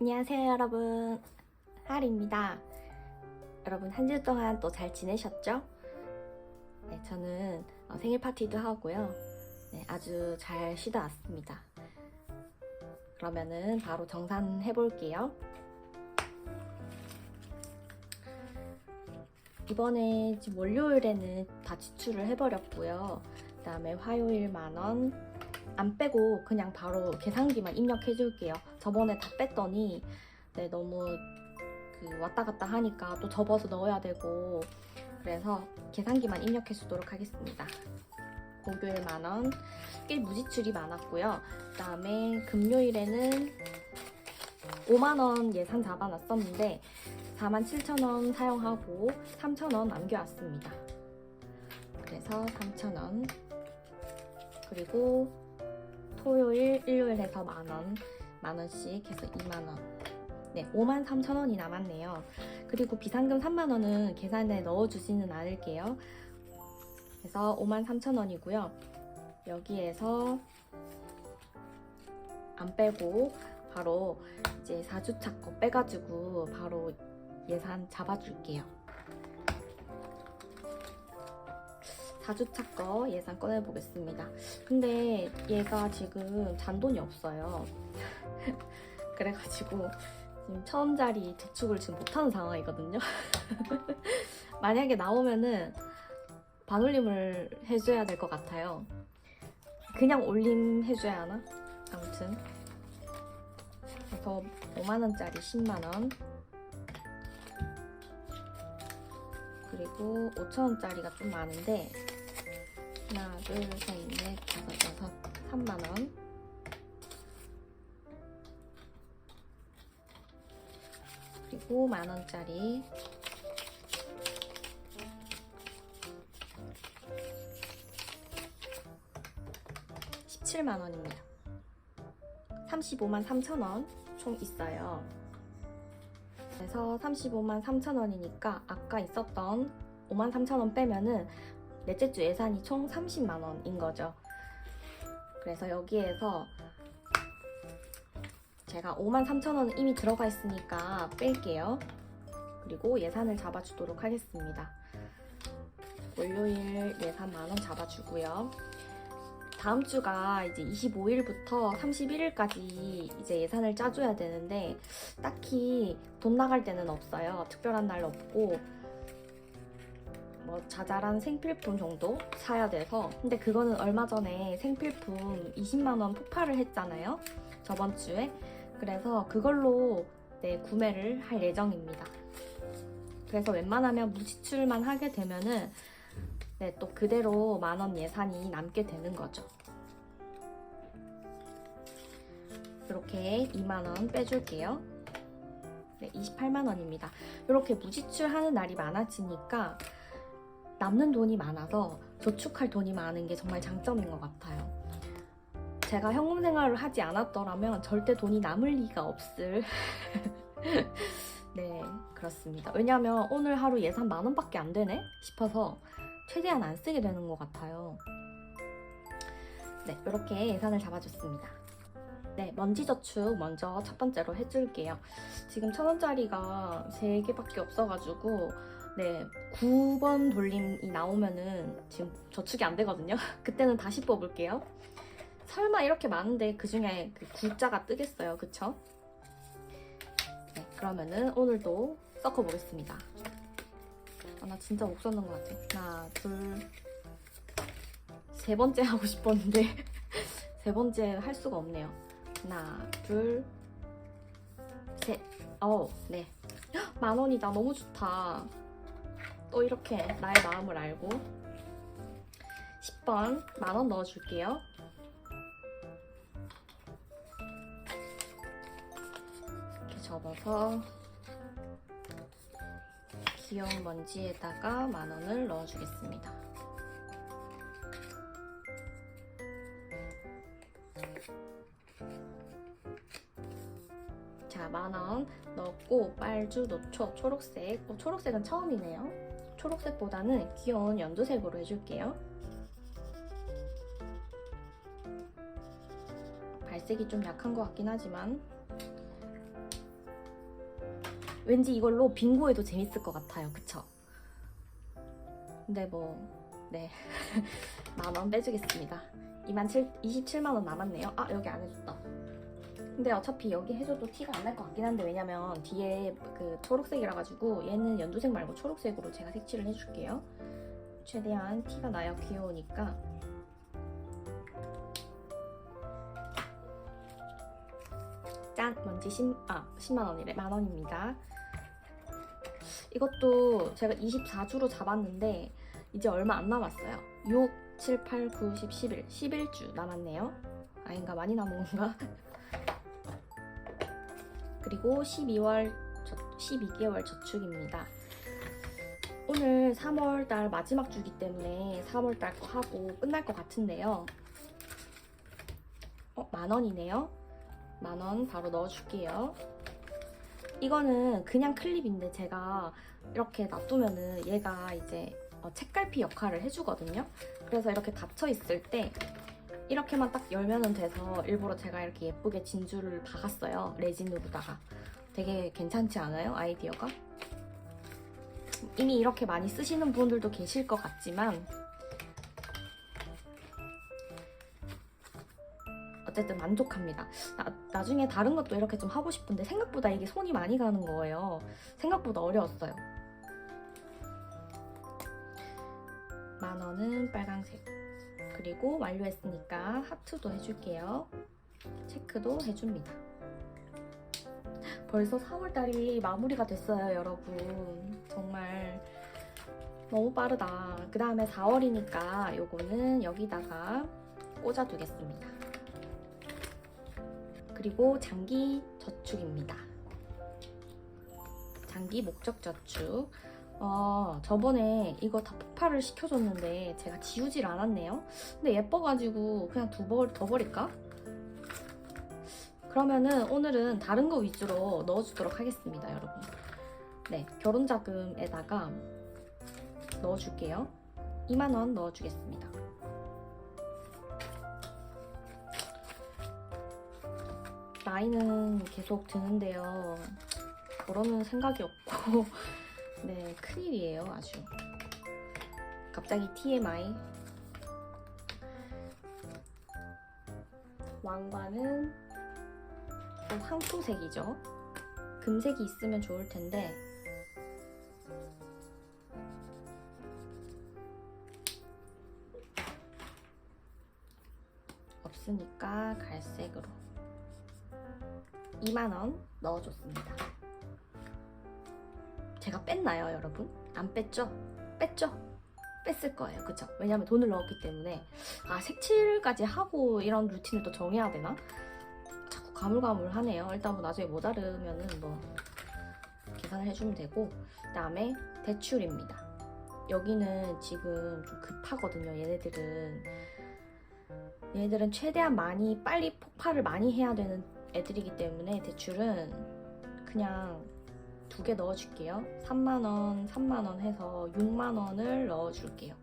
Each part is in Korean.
안녕하세요 여러분, 하리입니다. 여러분 한 주 동안 또 잘 지내셨죠? 네, 저는 생일 파티도 하고요. 네, 아주 잘 쉬다 왔습니다. 그러면은 바로 정산해 볼게요. 이번에 지금 월요일에는 다 지출을 해버렸고요. 그 다음에 화요일 10,000원 안 빼고 그냥 바로 계산기만 입력해 줄게요. 저번에 다 뺐더니 너무 왔다 갔다 하니까 또 접어서 넣어야 되고, 그래서 계산기만 입력해 주도록 하겠습니다. 목요일 10,000원, 꽤 무지출이 많았고요. 그 다음에 금요일에는 50,000원 예산 잡아놨었는데 47,000원 사용하고 3,000원 남겨왔습니다. 그래서 3,000원, 그리고 토요일, 일요일 해서 10,000원, 10,000원씩 해서 20,000원. 네, 53,000원이 남았네요. 그리고 비상금 30,000원은 계산에 넣어주지는 않을게요. 그래서 53,000원이고요. 여기에서 안 빼고 바로 이제 4주차 거 빼가지고 바로 예산 잡아줄게요. 4주차 거 예산 꺼내보겠습니다. 근데 얘가 지금 잔돈이 없어요. 그래가지고 지금 1,000원짜리 저축을 지금 못하는 상황이거든요. 만약에 나오면은 반올림을 해줘야 될 것 같아요. 그냥 올림 해줘야 하나? 아무튼 그래서 50,000원짜리 10,000원, 그리고 5,000원짜리가 좀 많은데 하나, 둘, 셋, 넷, 다섯, 여섯, 30,000원, 그리고 10,000원짜리 17,000원입니다. 353,000원 총 있어요. 그래서 353,000원이니까 아까 있었던 53,000원 빼면은 넷째 주 예산이 총 300,000원인 거죠. 그래서 여기에서 제가 53,000원은 이미 들어가 있으니까 뺄게요. 그리고 예산을 잡아주도록 하겠습니다. 월요일 예산 10,000원 잡아주고요. 다음 주가 이제 25일부터 31일까지 이제 예산을 짜줘야 되는데 딱히 돈 나갈 때는 없어요. 특별한 날 없고 뭐 자잘한 생필품 정도 사야 돼서. 근데 그거는 얼마 전에 생필품 20,000원 폭발을 했잖아요, 저번 주에. 그래서 그걸로 구매를 할 예정입니다. 그래서 웬만하면 무지출만 하게 되면은 또 그대로 10,000원 예산이 남게 되는 거죠. 이렇게 20,000원 빼줄게요. 28,000원입니다. 이렇게 무지출하는 날이 많아지니까 남는 돈이 많아서 저축할 돈이 많은 게 정말 장점인 것 같아요. 제가 현금 생활을 하지 않았더라면 절대 돈이 남을 리가 없을 네, 그렇습니다. 왜냐면 오늘 하루 예산 10,000원밖에 안 되네 싶어서 최대한 안 쓰게 되는 것 같아요. 네, 이렇게 예산을 잡아줬습니다. 네, 먼지 저축 먼저 첫 번째로 해줄게요. 지금 1,000원짜리가 3개밖에 없어가지고 9번 돌림이 나오면은 지금 저축이 안 되거든요. 그때는 다시 뽑을게요. 설마 이렇게 많은데 그 중에 그 굴자가 뜨겠어요, 그쵸? 네, 그러면은 오늘도 섞어보겠습니다. 나 진짜 못 썼는 것 같아. 하나, 둘, 세 번째 하고 싶었는데 세 번째 할 수가 없네요. 하나, 둘, 셋. 네. 10,000원이다. 너무 좋다. 또 이렇게 나의 마음을 알고 10번 10,000원 넣어줄게요. 이렇게 접어서 귀여운 먼지에다가 10,000원을 넣어주겠습니다. 자, 10,000원 넣었고 빨주, 노초, 초록색. 초록색은 처음이네요. 초록색보다는 귀여운 연두색으로 해줄게요. 발색이 좀 약한 것 같긴 하지만 왠지 이걸로 빙고해도 재밌을 것 같아요. 그쵸? 근데 네. 10,000원 빼주겠습니다. 27만원 남았네요. 아, 여기 안 해줬다. 근데 어차피 여기 해줘도 티가 안 날 것 같긴 한데, 왜냐면 뒤에 그 초록색이라 가지고 얘는 연두색 말고 초록색으로 제가 색칠을 해줄게요. 최대한 티가 나야 귀여우니까. 짠! 먼지 10만원이래. 만원입니다. 이것도 제가 24주로 잡았는데 이제 얼마 안 남았어요. 6, 7, 8, 9, 10, 11, 11주 남았네요. 아닌가? 많이 남은 건가? 그리고 12개월 저축입니다. 오늘 3월달 마지막 주기 때문에 3월달 거 하고 끝날 것 같은데요. 10,000원이네요. 10,000원 바로 넣어줄게요. 이거는 그냥 클립인데 제가 이렇게 놔두면은 얘가 이제 책갈피 역할을 해주거든요. 그래서 이렇게 닫혀 있을 때 이렇게만 딱 열면은 돼서 일부러 제가 이렇게 예쁘게 진주를 박았어요. 레진으로다가. 되게 괜찮지 않아요? 아이디어가? 이미 이렇게 많이 쓰시는 분들도 계실 것 같지만 어쨌든 만족합니다. 나중에 다른 것도 이렇게 좀 하고 싶은데 생각보다 이게 손이 많이 가는 거예요. 생각보다 어려웠어요. 10,000원은 빨강색. 그리고 완료했으니까 하트도 해줄게요. 체크도 해줍니다. 벌써 4월달이 마무리가 됐어요, 여러분. 정말 너무 빠르다. 그 다음에 4월이니까 요거는 여기다가 꽂아두겠습니다. 그리고 장기 저축입니다. 장기 목적 저축. 저번에 이거 다 폭발을 시켜줬는데 제가 지우질 않았네요. 근데 예뻐가지고 그냥 더 버릴까? 그러면은 오늘은 다른 거 위주로 넣어주도록 하겠습니다, 여러분. 네, 결혼자금에다가 넣어줄게요. 20,000원 넣어주겠습니다. 나이는 계속 드는데요. 결혼은 생각이 없고 네, 큰일이에요, 아주. 갑자기 TMI. 왕관은 또 황토색이죠. 금색이 있으면 좋을 텐데 없으니까 갈색으로 20,000원 넣어줬습니다. 제가 뺐나요, 여러분? 안 뺐죠? 뺐죠? 뺐을 거예요, 그쵸? 왜냐면 돈을 넣었기 때문에. 색칠까지 하고 이런 루틴을 또 정해야 되나? 자꾸 가물가물하네요. 일단 나중에 모자르면은 계산을 해주면 되고. 그 다음에 대출입니다. 여기는 지금 좀 급하거든요, 얘네들은 최대한 빨리 폭발을 많이 해야 되는 애들이기 때문에 대출은 그냥 2개 넣어줄게요. 30,000원, 30,000원 해서 60,000원을 넣어줄게요.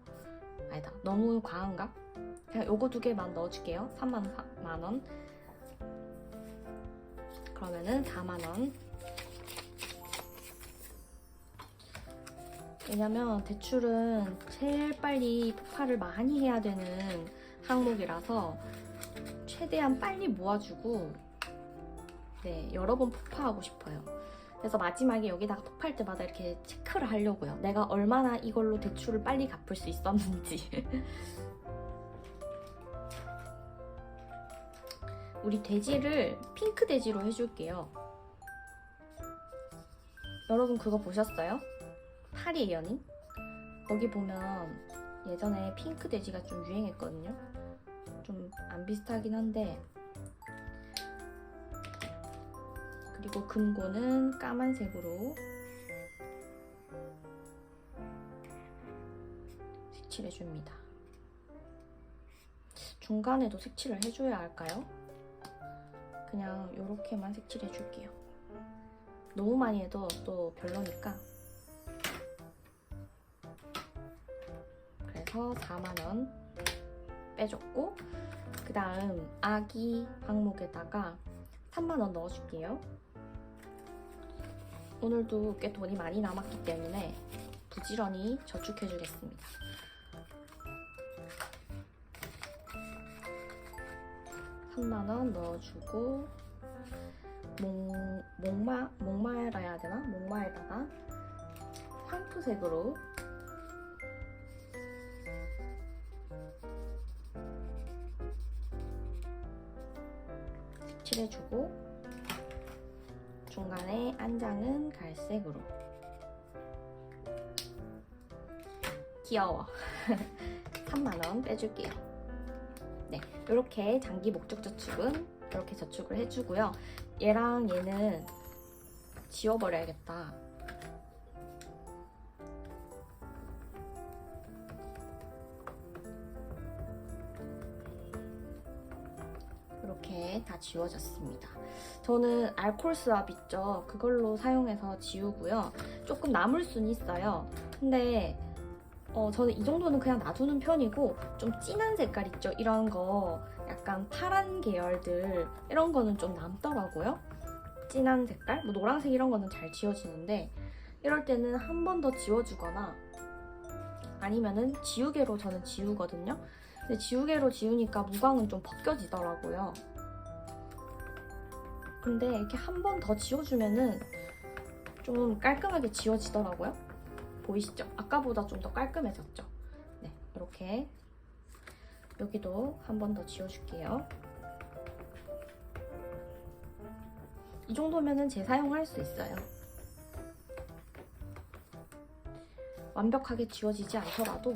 아니다, 너무 과한가? 그냥 요거 2개만 넣어줄게요. 30,000원. 그러면은 40,000원. 왜냐면 대출은 제일 빨리 폭발을 많이 해야 되는 항목이라서 최대한 빨리 모아주고 여러 번 폭파하고 싶어요. 그래서 마지막에 여기다가 폭발 때마다 이렇게 체크를 하려고요. 내가 얼마나 이걸로 대출을 빨리 갚을 수 있었는지. 우리 돼지를 핑크 돼지로 해줄게요. 여러분 그거 보셨어요? 파리 연인? 거기 보면 예전에 핑크 돼지가 좀 유행했거든요. 좀 안 비슷하긴 한데. 그리고 금고는 까만색으로 색칠해줍니다. 중간에도 색칠을 해줘야 할까요? 그냥 이렇게만 색칠해줄게요. 너무 많이 해도 또 별로니까. 그래서 40,000원 빼줬고, 그 다음 아기 항목에다가 30,000원 넣어줄게요. 오늘도 꽤 돈이 많이 남았기 때문에 부지런히 저축해주겠습니다. $30,000 넣어주고 목마에다 되나? 목마에다가 황토색으로 칠해주고 중간에 안장은 갈색으로. 귀여워. $30,000 빼줄게요. 네, 이렇게 장기 목적 저축은 이렇게 저축을 해주고요. 얘랑 얘는 지워버려야겠다. 이렇게 다 지워졌습니다. 저는 알콜 스왑 있죠? 그걸로 사용해서 지우고요. 조금 남을 순 있어요. 근데 저는 이 정도는 그냥 놔두는 편이고, 좀 진한 색깔 있죠? 이런 거 약간 파란 계열들 이런 거는 좀 남더라고요. 진한 색깔? 뭐 노란색 이런 거는 잘 지워지는데 이럴 때는 한 번 더 지워주거나 아니면은 지우개로 저는 지우거든요. 근데 지우개로 지우니까 무광은 좀 벗겨지더라고요. 근데 이렇게 한 번 더 지워주면은 좀 깔끔하게 지워지더라고요. 보이시죠? 아까보다 좀 더 깔끔해졌죠? 네, 이렇게 여기도 한 번 더 지워줄게요. 이 정도면은 재사용할 수 있어요. 완벽하게 지워지지 않더라도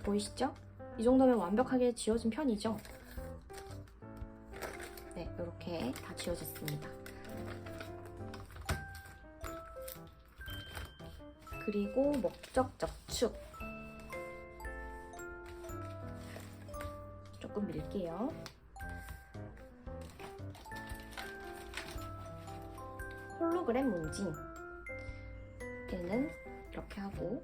보이시죠? 이 정도면 완벽하게 지워진 편이죠? 네, 이렇게 다 지워졌습니다. 그리고 목적 저축 조금 밀게요. 홀로그램 문진 얘는 이렇게 하고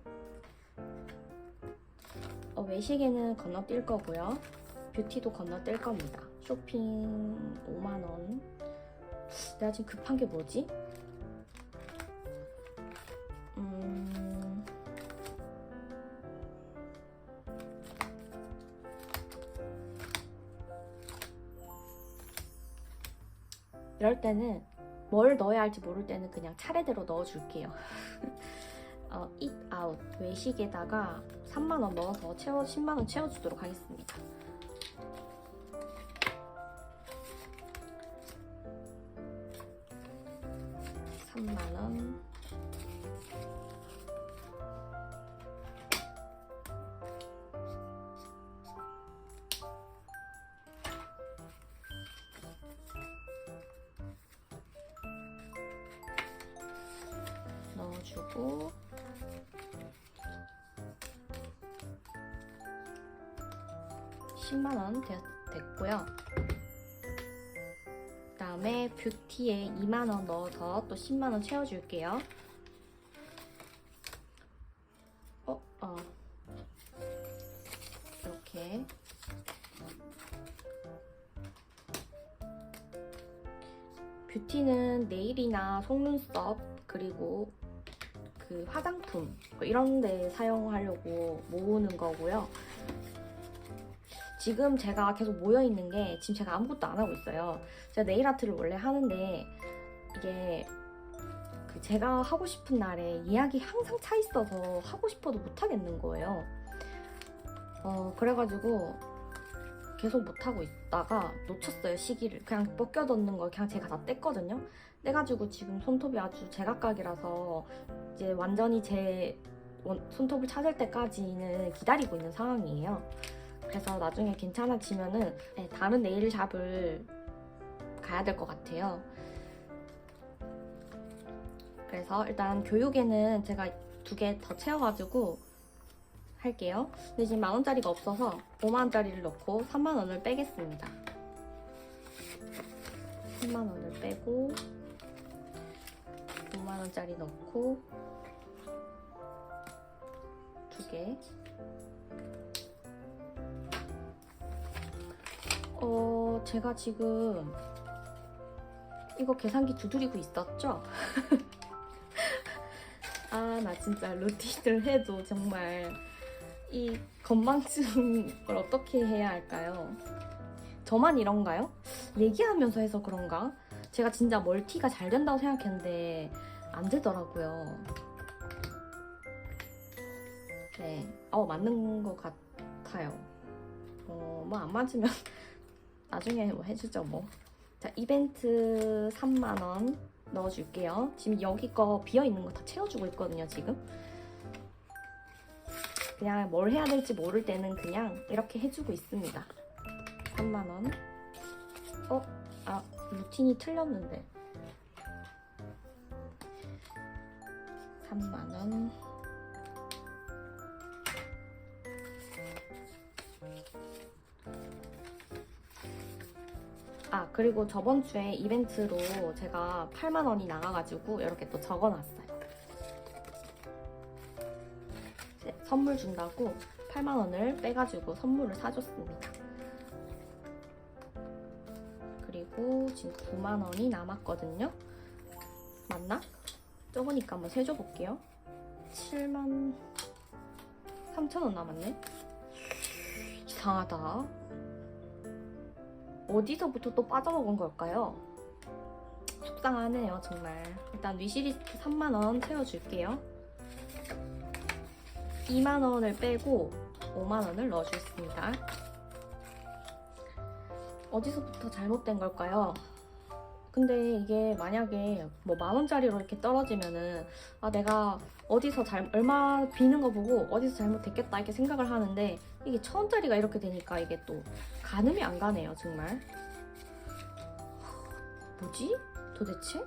외식에는 건너뛸 거고요. 뷰티도 건너뛸 겁니다. 쇼핑 50,000원. 내가 지금 급한 게 뭐지? 이럴 때는 뭘 넣어야 할지 모를 때는 그냥 차례대로 넣어줄게요. eat out 외식에다가 30,000원 넣어서 10,000원 채워주도록 하겠습니다. $30,000 넣어주고 $100,000 됐고요. 그 다음에 뷰티에 20,000원 넣어서 또 10,000원 채워줄게요. 이렇게 뷰티는 네일이나 속눈썹 그리고 그 화장품 이런 데 사용하려고 모으는 거고요. 지금 제가 계속 모여있는 게 지금 제가 아무것도 안 하고 있어요. 제가 네일 아트를 원래 하는데 이게 제가 하고 싶은 날에 예약이 항상 차 있어서 하고 싶어도 못 하겠는 거예요. 그래가지고 계속 못 하고 있다가 놓쳤어요, 시기를. 그냥 벗겨놓는 걸 그냥 제가 다 뗐거든요. 떼가지고 지금 손톱이 아주 제각각이라서 이제 완전히 제 손톱을 찾을 때까지는 기다리고 있는 상황이에요. 그래서 나중에 괜찮아지면은 다른 네일샵을 가야 될 것 같아요. 그래서 일단 교육에는 제가 2개 더 채워가지고 할게요. 근데 지금 10,000원짜리가 없어서 50,000원짜리를 넣고 30,000원을 빼겠습니다. 30,000원을 빼고 50,000원짜리 넣고 2개. 제가 지금 이거 계산기 두드리고 있었죠? 아, 나 진짜 루틴을 해도 정말 이 건망증을 어떻게 해야 할까요? 저만 이런가요? 얘기하면서 해서 그런가? 제가 진짜 멀티가 잘 된다고 생각했는데 안 되더라고요. 네, 맞는 것 같아요. 뭐 안 맞으면 나중에 뭐 해주죠 뭐. 자, 이벤트 3만원 넣어줄게요. 지금 여기 거 비어있는 거 다 채워주고 있거든요, 지금. 그냥 뭘 해야 될지 모를 때는 그냥 이렇게 해주고 있습니다. 3만원. 루틴이 틀렸는데. 3만원. 그리고 저번 주에 이벤트로 제가 8만원이 나가가지고 이렇게 또 적어놨어요. 선물 준다고 8만원을 빼가지고 선물을 사줬습니다. 그리고 지금 9만원이 남았거든요. 맞나? 적으니까 한번 세줘볼게요. 7만 3천원 남았네. 이상하다. 어디서부터 또 빠져먹은 걸까요? 속상하네요, 정말. 일단 위시리스트 3만원 채워줄게요. 2만원을 빼고 5만원을 넣어주겠습니다. 어디서부터 잘못된 걸까요? 근데 이게 만약에 뭐 만원짜리로 이렇게 떨어지면은 내가 어디서 얼마 비는 거 보고 어디서 잘못됐겠다 이렇게 생각을 하는데 이게 1000원짜리가 이렇게 되니까 이게 또 가늠이 안 가네요, 정말. 뭐지? 도대체?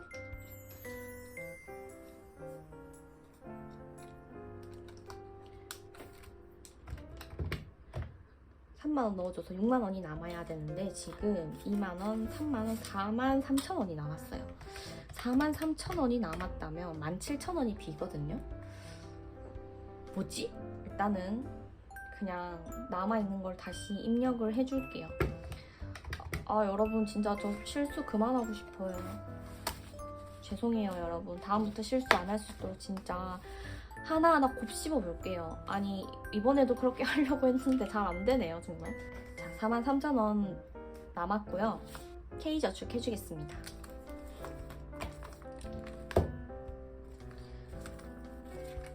$3만원 넣어줘서 6만원이 남아야 되는데 지금 2만원, 3만원, 4만 3천원이 남았어요. 4만 3천원이 남았다면 17,000원이 비거든요. 뭐지? 일단은 그냥 남아있는 걸 다시 입력을 해줄게요. 여러분 진짜 저 실수 그만하고 싶어요. 죄송해요, 여러분. 다음부터 실수 안 할 수 있도록 진짜 하나하나 곱씹어 볼게요. 아니, 이번에도 그렇게 하려고 했는데 잘 안 되네요, 정말. 자, 43,000원 남았고요. K저축 해주겠습니다.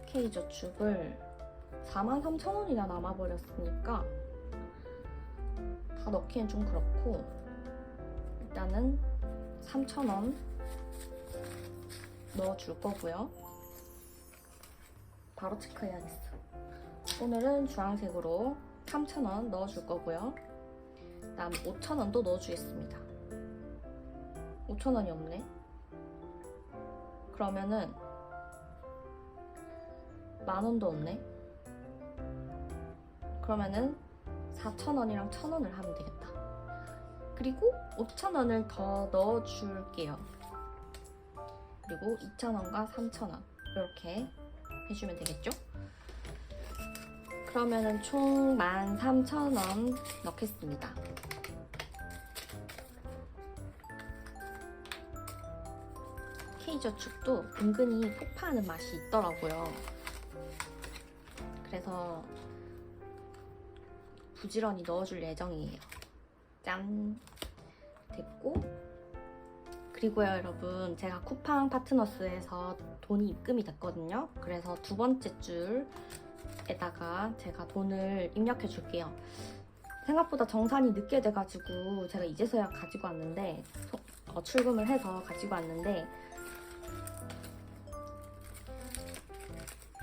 K저축을 43,000원이나 남아버렸으니까 다 넣기엔 좀 그렇고 일단은 3,000원 넣어줄 거고요. 바로 체크해야겠어. 오늘은 주황색으로 3,000원 넣어줄 거고요. 다음 5,000원도 넣어주겠습니다. 5,000원이 없네. 그러면은 10,000원도 없네. 그러면은 4,000원이랑 1,000원을 하면 되겠다. 그리고 5,000원을 더 넣어줄게요. 그리고 2,000원과 3,000원 이렇게 해주면 되겠죠? 그러면은 총 13,000원 넣겠습니다. K저축도 은근히 폭파하는 맛이 있더라고요. 그래서 부지런히 넣어줄 예정이에요. 짠! 됐고, 그리고요 여러분, 제가 쿠팡 파트너스에서 돈이 입금이 됐거든요. 그래서 두 번째 줄에다가 제가 돈을 입력해 줄게요. 생각보다 정산이 늦게 돼가지고 제가 이제서야 가지고 왔는데 출금을 해서 가지고 왔는데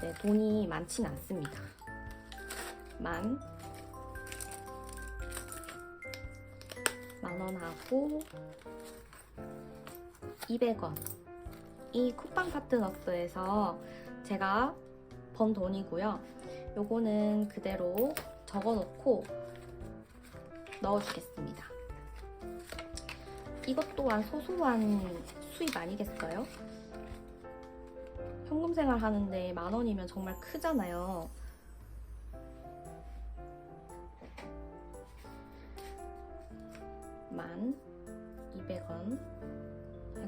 네, 돈이 많진 않습니다. 10,000원하고 200원. 이 쿠팡 파트너스에서 제가 번 돈이고요. 요거는 그대로 적어놓고 넣어주겠습니다. 이것 또한 소소한 수입 아니겠어요? 현금 생활 하는데 10,000원이면 정말 크잖아요. (200원)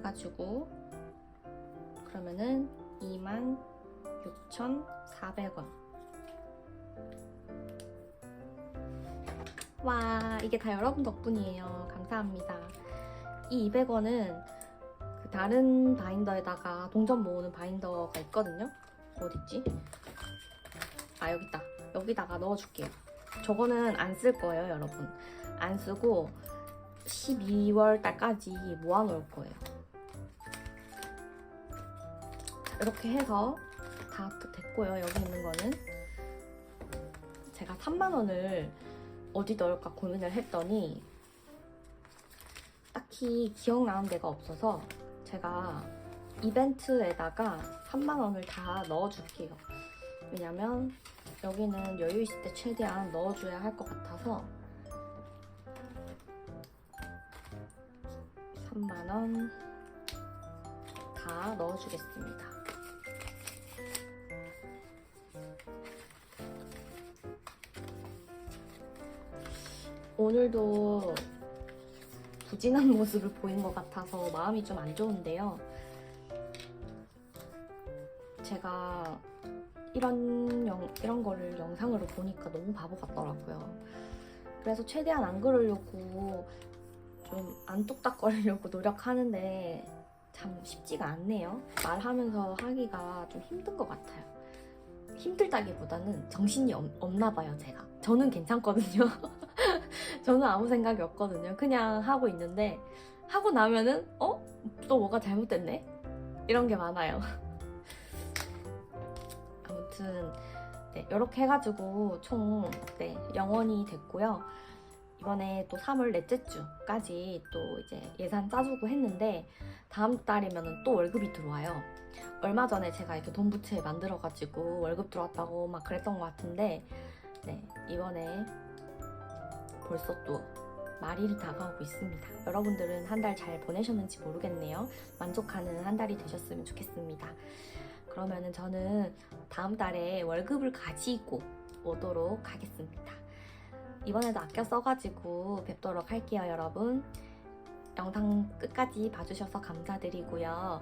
해가지고 그러면은 26,400원. 와, 이게 다 여러분 덕분이에요. 감사합니다. 이 200원은 그 다른 바인더에다가 동전 모으는 바인더가 있거든요. 어딨지? 아, 여기 있다. 여기다가 넣어줄게요. 저거는 안 쓸 거예요, 여러분. 안 쓰고 12월 달까지 모아놓을 거예요. 이렇게 해서 다 됐고요. 여기 있는 거는 제가 3만 원을 어디 넣을까 고민을 했더니 딱히 기억나는 데가 없어서 제가 이벤트에다가 3만 원을 다 넣어줄게요. 왜냐면 여기는 여유 있을 때 최대한 넣어줘야 할 것 같아서 3만 원 다 넣어주겠습니다. 오늘도 부진한 모습을 보인 것 같아서 마음이 좀 안 좋은데요. 제가 이런 거를 영상으로 보니까 너무 바보 같더라고요. 그래서 최대한 안 그러려고 좀 안 뚝딱거리려고 노력하는데 참 쉽지가 않네요. 말하면서 하기가 좀 힘든 것 같아요. 힘들다기보다는 정신이 없나 봐요, 제가. 저는 괜찮거든요. 저는 아무 생각이 없거든요. 그냥 하고 있는데 하고 나면은 또 뭐가 잘못됐네? 이런 게 많아요. 아무튼 네, 이렇게 해가지고 총 0원이 됐고요. 이번에 또 3월 넷째 주까지 또 이제 예산 짜주고 했는데 다음 달이면 또 월급이 들어와요. 얼마 전에 제가 이렇게 돈 부채 만들어가지고 월급 들어왔다고 막 그랬던 것 같은데 네, 이번에 벌써 또 말일이 다가오고 있습니다. 여러분들은 한 달 잘 보내셨는지 모르겠네요. 만족하는 한 달이 되셨으면 좋겠습니다. 그러면은 저는 다음 달에 월급을 가지고 오도록 하겠습니다. 이번에도 아껴 써가지고 뵙도록 할게요, 여러분. 영상 끝까지 봐주셔서 감사드리고요.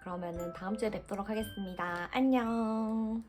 그러면은 다음 주에 뵙도록 하겠습니다. 안녕.